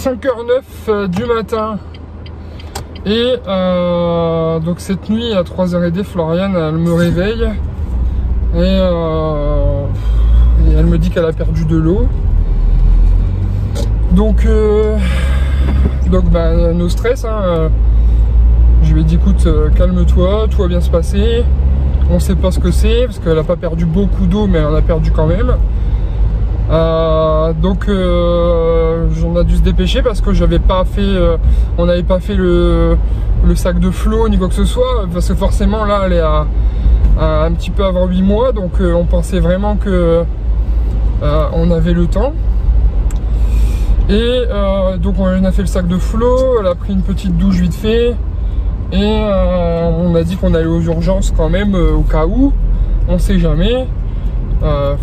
5h09 du matin. Et donc cette nuit à 3h30, Floriane elle me réveille et elle me dit qu'elle a perdu de l'eau. Donc bah, no stress, hein. Je lui ai dit écoute, calme-toi, tout va bien se passer. On sait pas ce que c'est parce qu'elle a pas perdu beaucoup d'eau, mais elle en a perdu quand même. Donc on a dû se dépêcher parce que j'avais pas fait, on n'avait pas fait le sac de flot ni quoi que ce soit, parce que forcément là elle est à un petit peu avant 8 mois, donc on pensait vraiment que on avait le temps. Et donc on a fait le sac de flot, elle a pris une petite douche vite fait et on a dit qu'on allait aux urgences quand même au cas où, on sait jamais.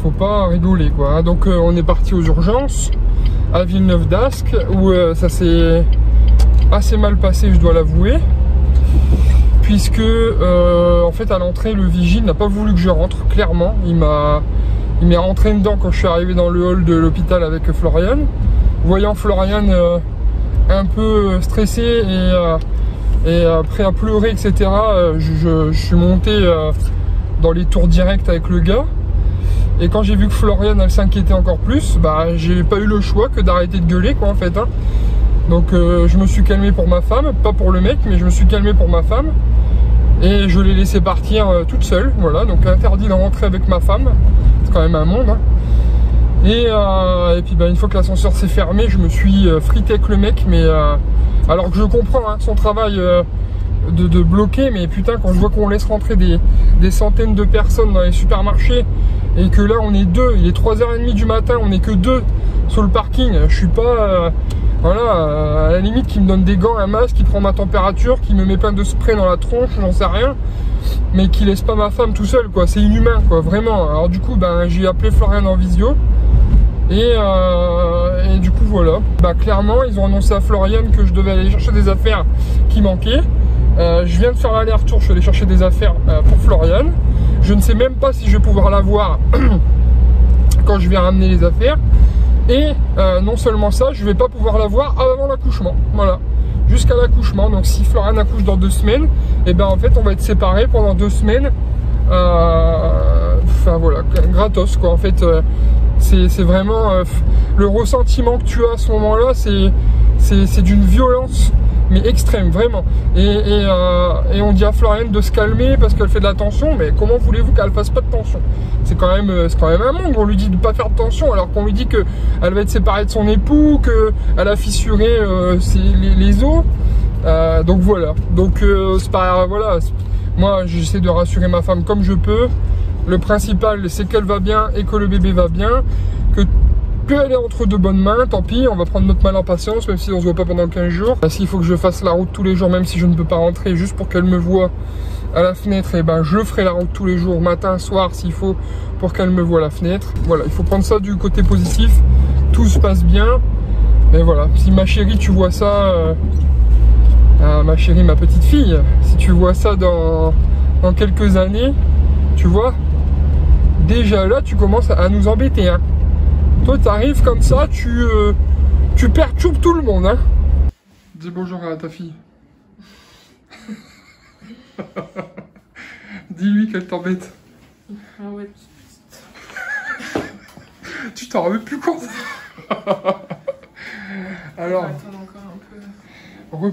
Faut pas rigoler quoi. Donc on est parti aux urgences à Villeneuve d'Ascq où ça s'est assez mal passé, je dois l'avouer, puisque en fait à l'entrée le vigile n'a pas voulu que je rentre. Clairement il m'est rentré dedans quand je suis arrivé dans le hall de l'hôpital avec Floriane. Voyant Floriane un peu stressée et prêt à pleurer etc, je suis monté dans les tours directs avec le gars. Et quand j'ai vu que Floriane elle s'inquiétait encore plus, bah j'ai pas eu le choix que d'arrêter de gueuler quoi en fait, hein. Donc je me suis calmé pour ma femme, pas pour le mec, mais je me suis calmé pour ma femme. Et je l'ai laissé partir toute seule, voilà, donc interdit de rentrer avec ma femme, c'est quand même un monde, hein. Et puis bah, une fois que l'ascenseur s'est fermé, je me suis frité avec le mec, mais alors que je comprends hein, son travail de bloquer, mais putain quand je vois qu'on laisse rentrer des centaines de personnes dans les supermarchés et que là on est deux, il est 3h30 du matin, on est que deux sur le parking, je suis pas voilà, à la limite qui me donne des gants, un masque, qui prend ma température, qui me met plein de spray dans la tronche, j'en sais rien, mais qui laisse pas ma femme tout seul quoi, c'est inhumain quoi, vraiment. Alors du coup ben j'ai appelé Floriane en visio et du coup voilà, bah clairement ils ont annoncé à Floriane que je devais aller chercher des affaires qui manquaient. Je viens de faire l'aller-retour, je suis allé chercher des affaires pour Floriane. Je ne sais même pas si je vais pouvoir la voir quand je vais ramener les affaires. Et non seulement ça, je vais pas pouvoir la voir avant l'accouchement. Voilà, jusqu'à l'accouchement. Donc si Floriane accouche dans 2 semaines, et ben en fait on va être séparés pendant 2 semaines. Enfin voilà, gratos quoi. En fait, c'est vraiment le ressentiment que tu as à ce moment-là, c'est d'une violence mais extrême vraiment. Et on dit à Floriane de se calmer parce qu'elle fait de la tension, mais comment voulez-vous qu'elle fasse pas de tension? C'est quand même un monde. On lui dit de pas faire de tension alors qu'on lui dit que elle va être séparée de son époux, que elle a fissuré les os. Donc voilà. Donc c'est pas voilà. Moi j'essaie de rassurer ma femme comme je peux. Le principal c'est qu'elle va bien et que le bébé va bien, qu'elle est entre de bonnes mains, tant pis, on va prendre notre mal en patience, même si on se voit pas pendant 15 jours. S'il faut que je fasse la route tous les jours, même si je ne peux pas rentrer, juste pour qu'elle me voie à la fenêtre, et ben je ferai la route tous les jours, matin, soir, s'il faut, pour qu'elle me voie à la fenêtre. Voilà, il faut prendre ça du côté positif, tout se passe bien. Et voilà, si ma chérie, tu vois ça, ma chérie, ma petite fille, si tu vois ça dans quelques années, tu vois, déjà là, tu commences à nous embêter, hein. Toi, t'arrives comme ça, tu perturbes tout le monde, hein. Dis bonjour à ta fille. Dis-lui qu'elle t'embête. Ah ouais. Tu t'en remets plus compte. Alors,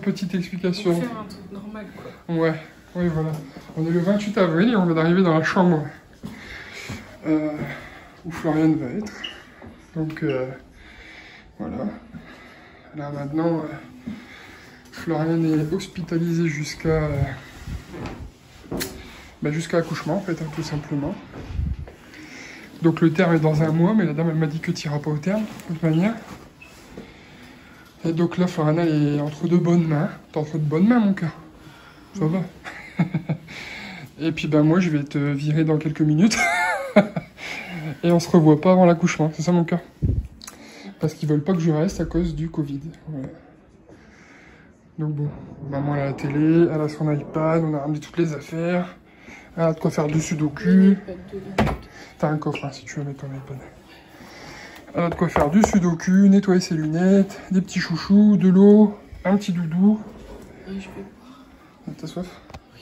petite explication. Pour faire un truc normal, quoi. Ouais, oui, voilà. On est le 28 avril et on vient d'arriver dans la chambre où Floriane va être. Donc voilà. Là maintenant, Floriane est hospitalisée jusqu'à l'accouchement en fait, hein, tout simplement. Donc le terme est dans 1 mois, mais la dame elle m'a dit que tu n'iras pas au terme, de toute manière. Et donc là, Floriane est entre de bonnes mains. T'es entre de bonnes mains, mon cœur. Ça va. Et puis ben moi, je vais te virer dans quelques minutes. Et on se revoit pas avant l'accouchement, c'est ça mon cœur? Parce qu'ils veulent pas que je reste à cause du Covid. Voilà. Donc bon, maman elle a la télé, elle a son iPad, on a ramené toutes les affaires. Elle a de quoi faire du sudoku. T'as un coffre hein, si tu veux mettre ton iPad. Elle a de quoi faire du sudoku, nettoyer ses lunettes, des petits chouchous, de l'eau, un petit doudou. Oui, je vais boire. T'as soif? Oui.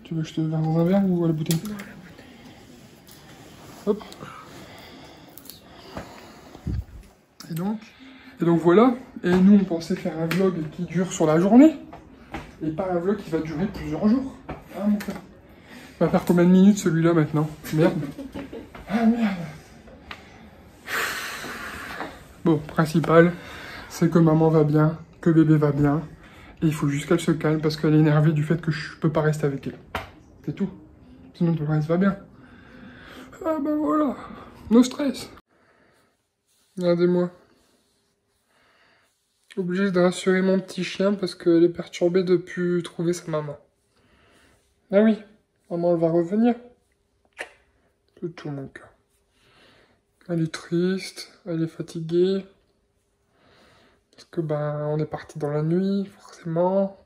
Tu veux que je te verse dans un verre ou à la bouteille? Non, à la bouteille. Hop. Et donc voilà. Et nous, on pensait faire un vlog qui dure sur la journée. Et pas un vlog qui va durer plusieurs jours. Ah mon frère. Il va faire combien de minutes celui-là maintenant? Merde. Ah merde. Bon, principal, c'est que maman va bien, que bébé va bien. Et il faut juste qu'elle se calme parce qu'elle est énervée du fait que je peux pas rester avec elle. C'est tout. Sinon tout le reste va bien. Ah ben voilà. No stress. Regardez-moi. Obligé de rassurer mon petit chien parce qu'elle est perturbée de plus trouver sa maman. Ah oui, maman elle va revenir. C'est tout mon cœur. Elle est triste, elle est fatiguée. Parce que ben on est parti dans la nuit, forcément.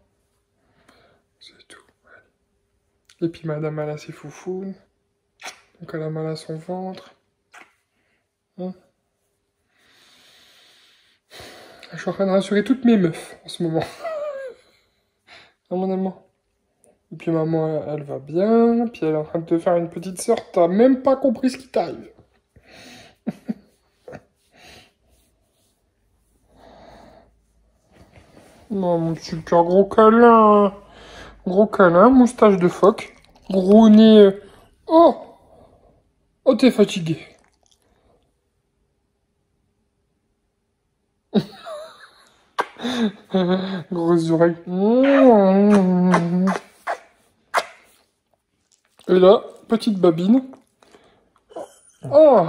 C'est tout. Et puis madame elle a ses foufous. Donc elle a mal à son ventre. Hein? Je suis en train de rassurer toutes mes meufs en ce moment. Ah mon amour. Et puis maman elle va bien. Puis elle est en train de te faire une petite sœur. T'as même pas compris ce qui t'arrive. Non, mon super gros câlin. Gros câlin, moustache de phoque. Gros nez. Oh! Oh, t'es fatigué. Grosses oreilles. Et là, petite babine. Oh!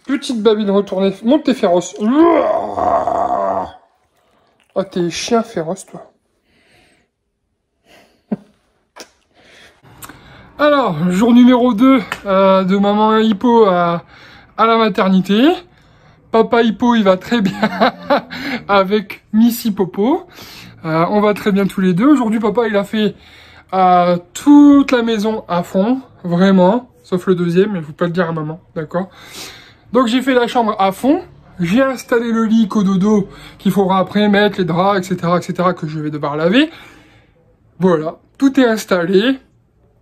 Petite babine retournée. Monte tes féroces. Oh, t'es chien féroce, toi. Alors, jour numéro 2 de maman Hippo à la maternité. Papa Hippo, il va très bien avec Miss Hippopo. On va très bien tous les deux. Aujourd'hui, papa, il a fait toute la maison à fond, vraiment. Sauf le deuxième, mais il faut pas le dire à maman, d'accord? Donc, j'ai fait la chambre à fond. J'ai installé le lit cododo qu'il faudra après mettre, les draps, etc., que je vais devoir laver. Voilà, tout est installé.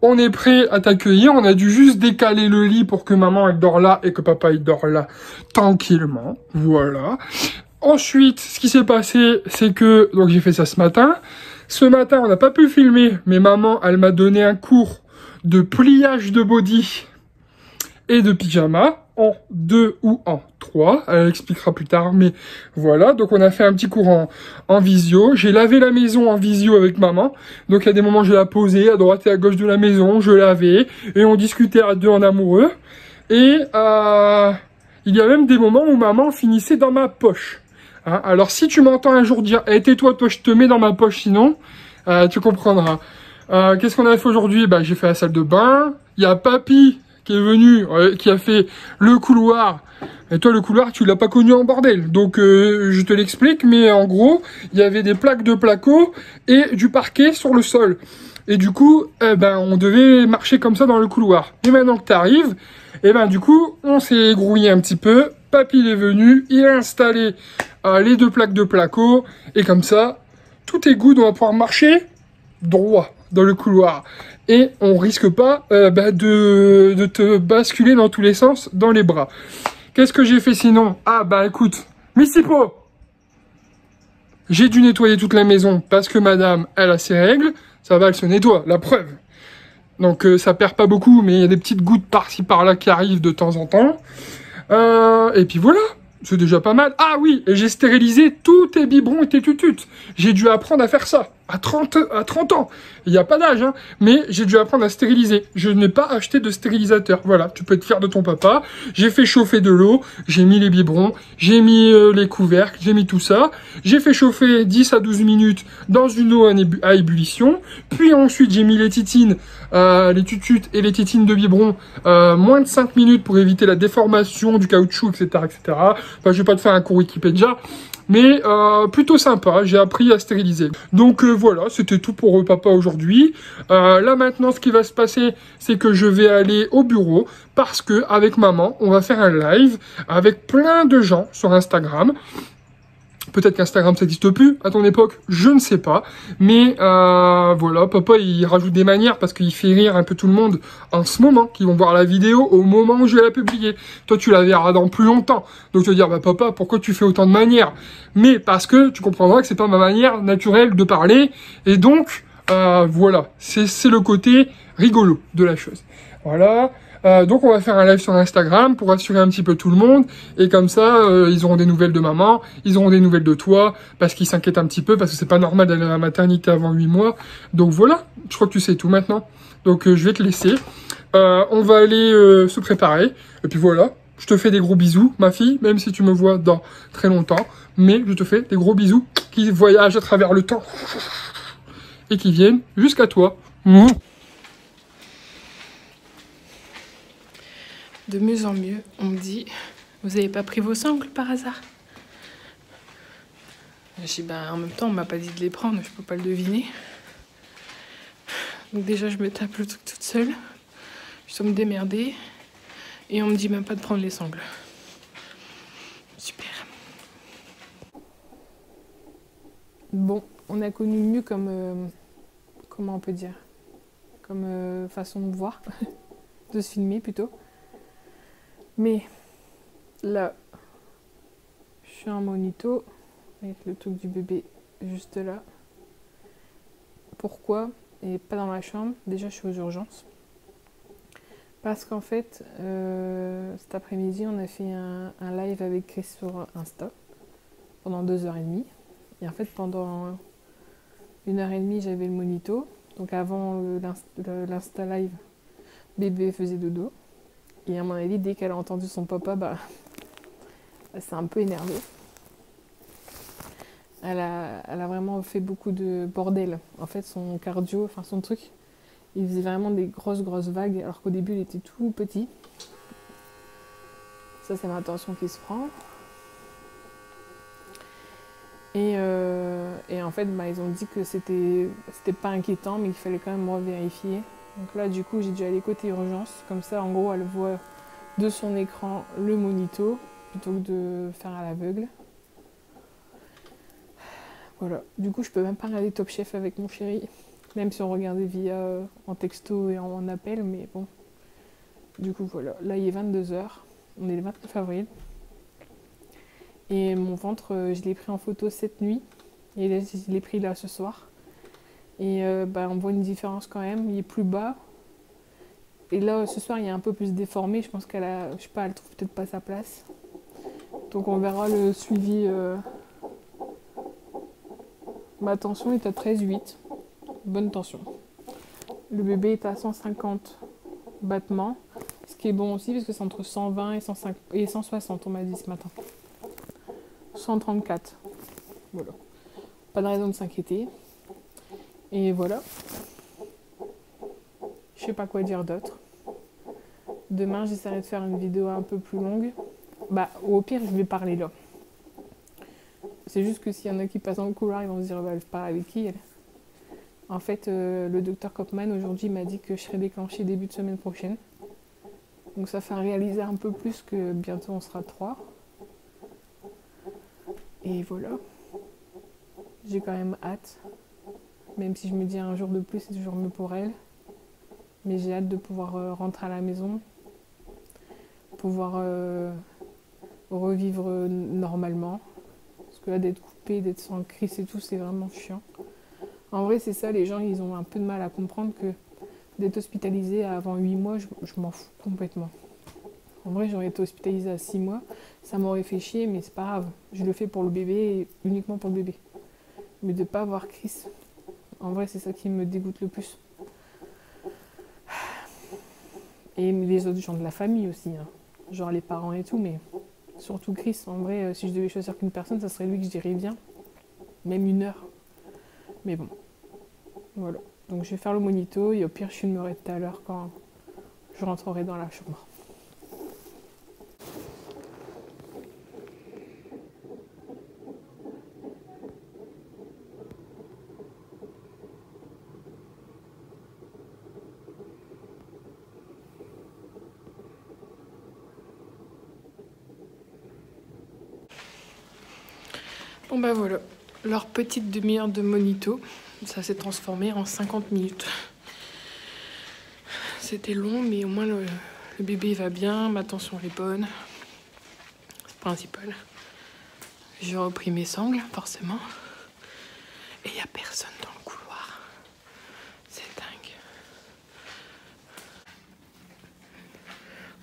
On est prêt à t'accueillir. On a dû juste décaler le lit pour que maman elle dort là et que papa il dort là tranquillement. Voilà. Ensuite, ce qui s'est passé, c'est que donc j'ai fait ça ce matin. Ce matin, on n'a pas pu filmer, mais maman elle m'a donné un cours de pliage de body et de pyjama en 2 ou en 3. Elle expliquera plus tard, mais voilà. Donc, on a fait un petit cours en visio. J'ai lavé la maison en visio avec maman. Donc, il y a des moments, je la posais à droite et à gauche de la maison. Je lavais et on discutait à deux en amoureux. Et il y a même des moments où maman finissait dans ma poche. Hein, alors, si tu m'entends un jour dire hey, « tais-toi, toi, je te mets dans ma poche sinon tu comprendras. Qu'est-ce qu'on a fait aujourd'hui? Bah, j'ai fait la salle de bain. Il y a papy qui est venu, qui a fait le couloir. Et toi, le couloir, tu l'as pas connu en bordel. Donc, je te l'explique, mais en gros, il y avait des plaques de placo et du parquet sur le sol. Et du coup, on devait marcher comme ça dans le couloir. Et maintenant que tu arrives, du coup, on s'est grouillé un petit peu. Papy, il est venu, il a installé les 2 plaques de placo. Et comme ça, tout est good, on va pouvoir marcher droit dans le couloir. Et on risque pas de te basculer dans tous les sens dans les bras. Qu'est-ce que j'ai fait sinon? Ah bah écoute, Miss Hippo, j'ai dû nettoyer toute la maison parce que madame, elle a ses règles. Ça va, elle se nettoie, la preuve. Donc ça perd pas beaucoup, mais il y a des petites gouttes par-ci par-là qui arrivent de temps en temps. Et puis voilà, c'est déjà pas mal. Ah oui, et j'ai stérilisé tous tes biberons et tes tututes. J'ai dû apprendre à faire ça. À 30 ans. Il n'y a pas d'âge, hein. Mais j'ai dû apprendre à stériliser. Je n'ai pas acheté de stérilisateur. Voilà, tu peux être fier de ton papa. J'ai fait chauffer de l'eau, j'ai mis les biberons, j'ai mis les couvercles, j'ai mis tout ça. J'ai fait chauffer 10 à 12 minutes dans une eau à ébullition. Puis ensuite, j'ai mis les titines, les tututes et les titines de biberon moins de 5 minutes pour éviter la déformation du caoutchouc, etc., etc. Enfin, je vais pas te faire un cours Wikipédia. mais plutôt sympa, j'ai appris à stériliser. Donc voilà, c'était tout pour papa aujourd'hui. Là maintenant, ce qui va se passer, c'est que je vais aller au bureau, parce que avec maman, on va faire un live avec plein de gens sur Instagram. Peut-être qu'Instagram ça n'existe plus à ton époque, je ne sais pas. Mais voilà, papa il rajoute des manières parce qu'il fait rire un peu tout le monde en ce moment, qui vont voir la vidéo au moment où je vais la publier. Toi tu la verras dans plus longtemps. Donc tu vas dire, bah papa, pourquoi tu fais autant de manières? Mais parce que tu comprendras que c'est pas ma manière naturelle de parler. Et donc, voilà, c'est le côté rigolo de la chose. Voilà. Donc on va faire un live sur Instagram pour rassurer un petit peu tout le monde, et comme ça ils auront des nouvelles de maman, ils auront des nouvelles de toi, parce qu'ils s'inquiètent un petit peu, parce que c'est pas normal d'aller à la maternité avant 8 mois. Donc voilà, je crois que tu sais tout maintenant. Donc je vais te laisser, on va aller se préparer, et puis voilà, je te fais des gros bisous ma fille, même si tu me vois dans très longtemps, mais je te fais des gros bisous qui voyagent à travers le temps, et qui viennent jusqu'à toi. De mieux en mieux, on me dit, vous avez pas pris vos sangles par hasard? Je dis, bah en même temps, on m'a pas dit de les prendre, je peux pas le deviner. Donc déjà, je me tape le truc toute seule, je dois me démerder, et on me dit même pas de prendre les sangles. Super. Bon, on a connu mieux comme, comment on peut dire, comme façon de voir, de se filmer plutôt. Mais là, je suis en monito avec le truc du bébé juste là. Pourquoi? Et pas dans ma chambre. Déjà, je suis aux urgences. Parce qu'en fait, cet après-midi, on a fait un live avec Chris sur Insta pendant 2h30. Et en fait, pendant 1h30, j'avais le monito. Donc avant l'Insta live, bébé faisait dodo. Et à mon avis, dès qu'elle a entendu son papa, elle s'est un peu énervée. Elle a vraiment fait beaucoup de bordel. En fait, son cardio, enfin son truc, il faisait vraiment des grosses vagues, alors qu'au début, il était tout petit. Ça, c'est ma tension qui se prend. Et en fait, ils ont dit que c'était pas inquiétant, mais qu'il fallait quand même revérifier. Donc là, du coup, j'ai dû aller côté urgence. Comme ça, en gros, elle voit de son écran le monito, plutôt que de faire à l'aveugle. Voilà. Du coup, je peux même pas regarder Top Chef avec mon chéri. Même si on regardait via en texto et en appel, mais bon. Du coup, voilà. Là, il est 22h. On est le 29 avril. Et mon ventre, je l'ai pris en photo cette nuit. Et là, je l'ai pris là ce soir. Et on voit une différence quand même, il est plus bas. Et là, ce soir, il est un peu plus déformé. Je pense qu'elle a, je sais pas, elle trouve peut-être pas sa place. Donc on verra le suivi. Ma tension est à 13,8. Bonne tension. Le bébé est à 150 battements. Ce qui est bon aussi, parce que c'est entre 120 et 160, on m'a dit ce matin. 134. Voilà. Pas de raison de s'inquiéter. Et voilà. Je sais pas quoi dire d'autre. Demain, j'essaierai de faire une vidéo un peu plus longue. Ou au pire, je vais parler là. C'est juste que s'il y en a qui passent dans le couloir, ils vont se dire, elle parle avec qui elle? En fait, le docteur Kopman, aujourd'hui, m'a dit que je serais déclenchée début de semaine prochaine. Donc ça fait réaliser un peu plus que bientôt on sera 3. Et voilà. J'ai quand même hâte. Même si je me dis un jour de plus, c'est toujours mieux pour elle. Mais j'ai hâte de pouvoir rentrer à la maison. Pouvoir revivre normalement. Parce que là, d'être coupé, d'être sans crise et tout, c'est vraiment chiant. En vrai, c'est ça, les gens, ils ont un peu de mal à comprendre que d'être hospitalisé avant 8 mois, je m'en fous complètement. En vrai, j'aurais été hospitalisée à 6 mois, ça m'aurait fait chier, mais c'est pas grave. Je le fais pour le bébé et uniquement pour le bébé. Mais de ne pas avoir Chris, en vrai, c'est ça qui me dégoûte le plus. Et les autres gens de la famille aussi, hein. Genre les parents et tout, mais surtout Chris. En vrai, si je devais choisir qu'une personne, ça serait lui que je dirais bien. Même 1 heure. Mais bon, voilà. Donc je vais faire le monito et au pire, je filmerai tout à l'heure quand je rentrerai dans la chambre. Bon bah voilà, leur petite demi-heure de monito, ça s'est transformé en 50 minutes. C'était long, mais au moins le bébé va bien, ma tension est bonne. C'est le principal. J'ai repris mes sangles, forcément. Et il n'y a personne dans le couloir. C'est dingue.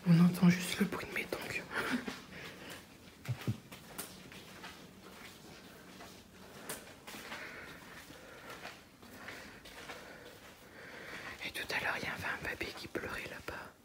On entend juste le bruit de mes tongs. Et tout à l'heure, il y avait un bébé qui pleurait là-bas.